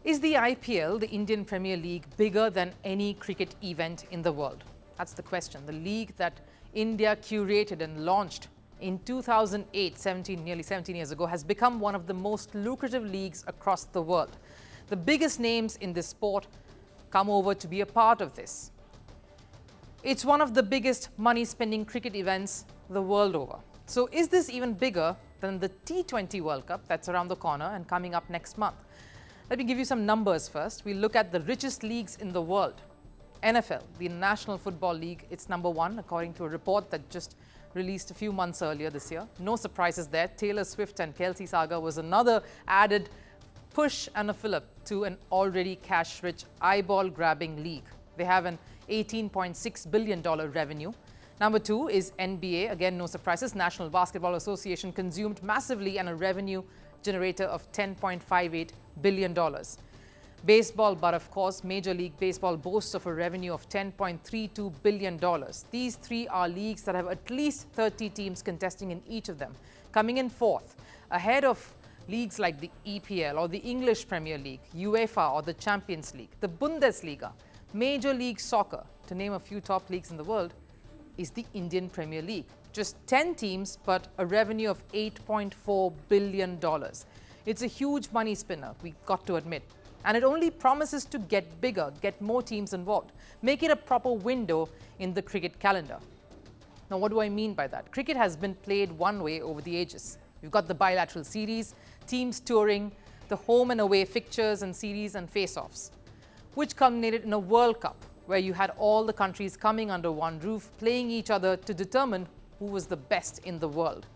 Is the IPL, the Indian Premier League, bigger than any cricket event in the world? That's the question. The league that India curated and launched in 2008, nearly 17 years ago, has become one of the most lucrative leagues across the world. The biggest names in this sport come over to be a part of this. It's one of the biggest money-spending cricket events the world over. So is this even bigger than the T20 World Cup that's around the corner and coming up next month? Let me give you some numbers first. We'll look at the richest leagues in the world. NFL, the National Football League, it's number one, according to a report that just released a few months earlier this year. No surprises there. Taylor Swift and Kelsey saga was another added push and a fillip to an already cash-rich, eyeball-grabbing league. They have an $18.6 billion revenue. Number two is NBA. Again, no surprises. National Basketball Association consumed massively and a revenue generator of $10.58 billion. Baseball, but of course, Major League Baseball boasts of a revenue of $10.32 billion. These three are leagues that have at least 30 teams contesting in each of them, coming in fourth, ahead of leagues like the EPL or the English Premier League, UEFA or the Champions League, the Bundesliga, Major League Soccer, to name a few top leagues in the world, is the Indian Premier League. Just 10 teams, but a revenue of $8.4 billion. It's a huge money spinner, we've got to admit. And it only promises to get bigger, get more teams involved, make it a proper window in the cricket calendar. Now, what do I mean by that? Cricket has been played one way over the ages. You've got the bilateral series, teams touring, the home and away fixtures and series and face-offs, which culminated in a World Cup, where you had all the countries coming under one roof, playing each other to determine who was the best in the world.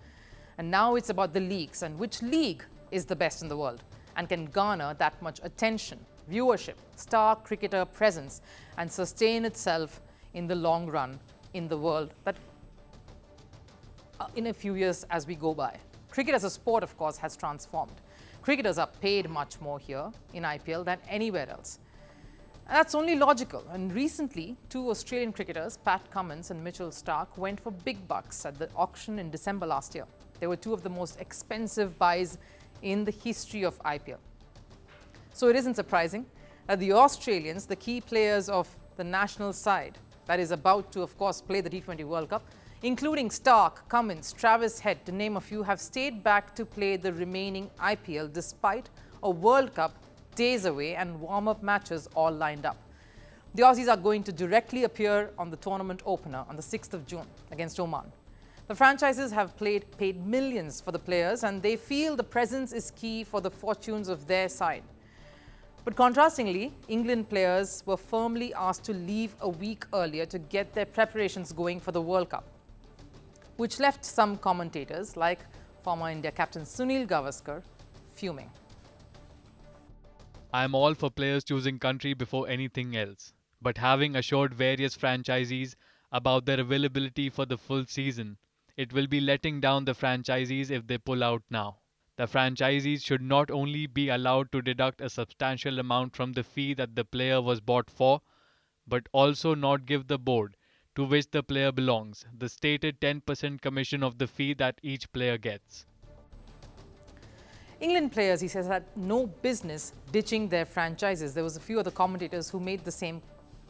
And now it's about the leagues and which league is the best in the world and can garner that much attention, viewership, star cricketer presence, and sustain itself in the long run in the world that in a few years as we go by. Cricket as a sport, of course, has transformed. Cricketers are paid much more here in IPL than anywhere else. And that's only logical. And recently, two Australian cricketers, Pat Cummins and Mitchell Starc, went for big bucks at the auction in December last year. They were two of the most expensive buys in the history of IPL. So it isn't surprising that the Australians, the key players of the national side, that is about to, of course, play the T20 World Cup, including Starc, Cummins, Travis Head, to name a few, have stayed back to play the remaining IPL despite a World Cup days away and warm-up matches all lined up. The Aussies are going to directly appear on the tournament opener on the 6th of June against Oman. The franchises have paid millions for the players, and they feel the presence is key for the fortunes of their side. But contrastingly, England players were firmly asked to leave a week earlier to get their preparations going for the World Cup, which left some commentators, like former India captain Sunil Gavaskar, fuming. I am all for players choosing country before anything else, but having assured various franchisees about their availability for the full season, it will be letting down the franchisees if they pull out now. The franchisees should not only be allowed to deduct a substantial amount from the fee that the player was bought for, but also not give the board, to which the player belongs, the stated 10% commission of the fee that each player gets. England players, he says, had no business ditching their franchises. There was a few other commentators who made the same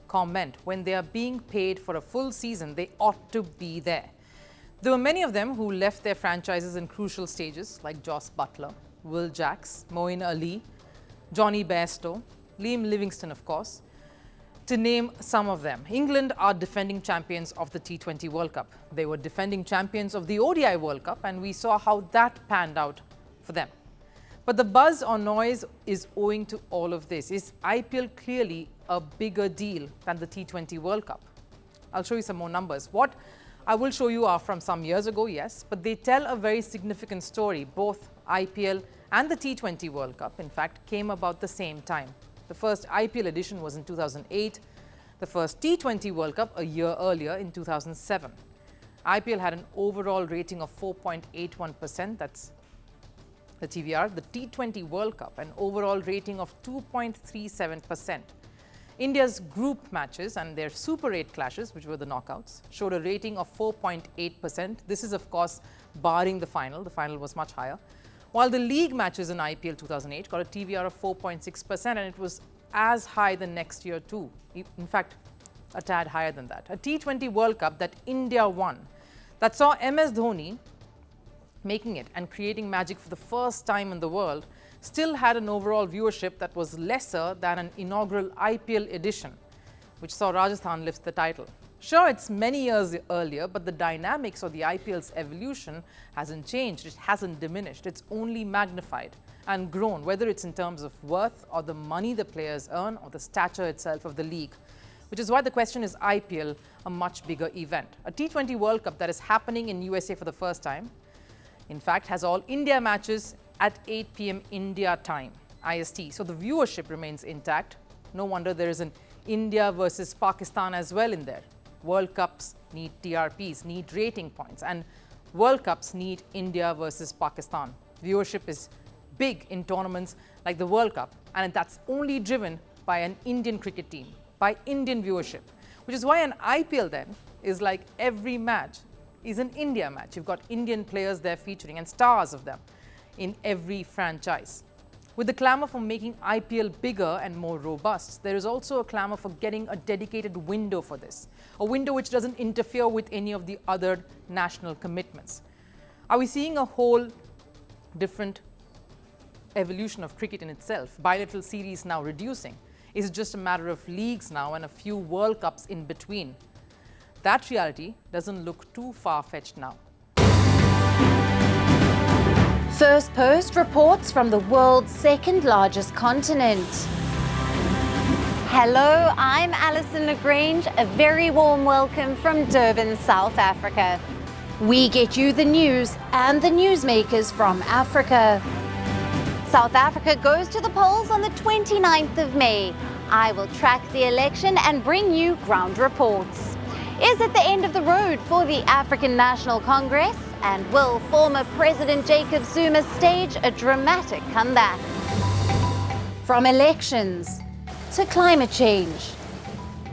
comment. When they are being paid for a full season, they ought to be there. There were many of them who left their franchises in crucial stages, like Joss Buttler, Will Jacks, Moeen Ali, Johnny Bairstow, Liam Livingstone, of course, to name some of them. England are defending champions of the T20 World Cup. They were defending champions of the ODI World Cup, and we saw how that panned out for them. But the buzz or noise is owing to all of this. Is IPL clearly a bigger deal than the T20 World Cup? I'll show you some more numbers. What I will show you are from some years ago, yes, but they tell a very significant story. Both IPL and the T20 World Cup, in fact, came about the same time. The first IPL edition was in 2008, the first T20 World Cup a year earlier in 2007. IPL had an overall rating of 4.81%, that's the TVR. The T20 World Cup, an overall rating of 2.37%. India's group matches and their Super 8 clashes, which were the knockouts, showed a rating of 4.8%. This is, of course, barring the final. The final was much higher. While the league matches in IPL 2008 got a TVR of 4.6%, and it was as high the next year too. In fact, a tad higher than that. A T20 World Cup that India won, that saw MS Dhoni making it and creating magic for the first time in the world, still had an overall viewership that was lesser than an inaugural IPL edition, which saw Rajasthan lift the title. Sure, it's many years earlier, but the dynamics of the IPL's evolution hasn't changed. It hasn't diminished. It's only magnified and grown, whether it's in terms of worth or the money the players earn or the stature itself of the league. Which is why the question, is IPL a much bigger event? A T20 World Cup that is happening in USA for the first time, in fact, has all India matches at 8 p.m. India time, IST. So the viewership remains intact. No wonder there is an India versus Pakistan as well in there. World Cups need TRPs, need rating points, and World Cups need India versus Pakistan. Viewership is big in tournaments like the World Cup, and that's only driven by an Indian cricket team, by Indian viewership, which is why an IPL then is like every match is an India match. You've got Indian players there featuring, and stars of them in every franchise. With the clamour for making IPL bigger and more robust, there is also a clamour for getting a dedicated window for this, a window which doesn't interfere with any of the other national commitments. Are we seeing a whole different evolution of cricket in itself? Bilateral series now reducing. Is it just a matter of leagues now and a few World Cups in between? That reality doesn't look too far-fetched now. Firstpost reports from the world's second largest continent. Hello, I'm Alison Lagrange. A very warm welcome from Durban, South Africa. We get you the news and the newsmakers from Africa. South Africa goes to the polls on the 29th of May. I will track the election and bring you ground reports. Is it the end of the road for the African National Congress? And will former President Jacob Zuma stage a dramatic comeback? From elections to climate change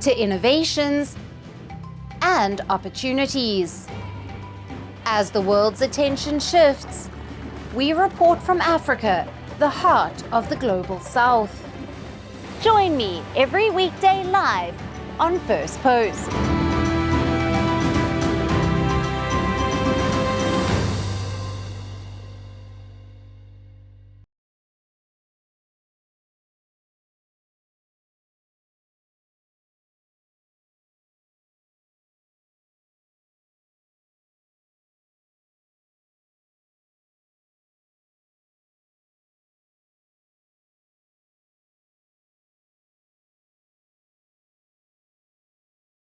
to innovations and opportunities. As the world's attention shifts, we report from Africa, the heart of the global South. Join me every weekday live on Firstpost.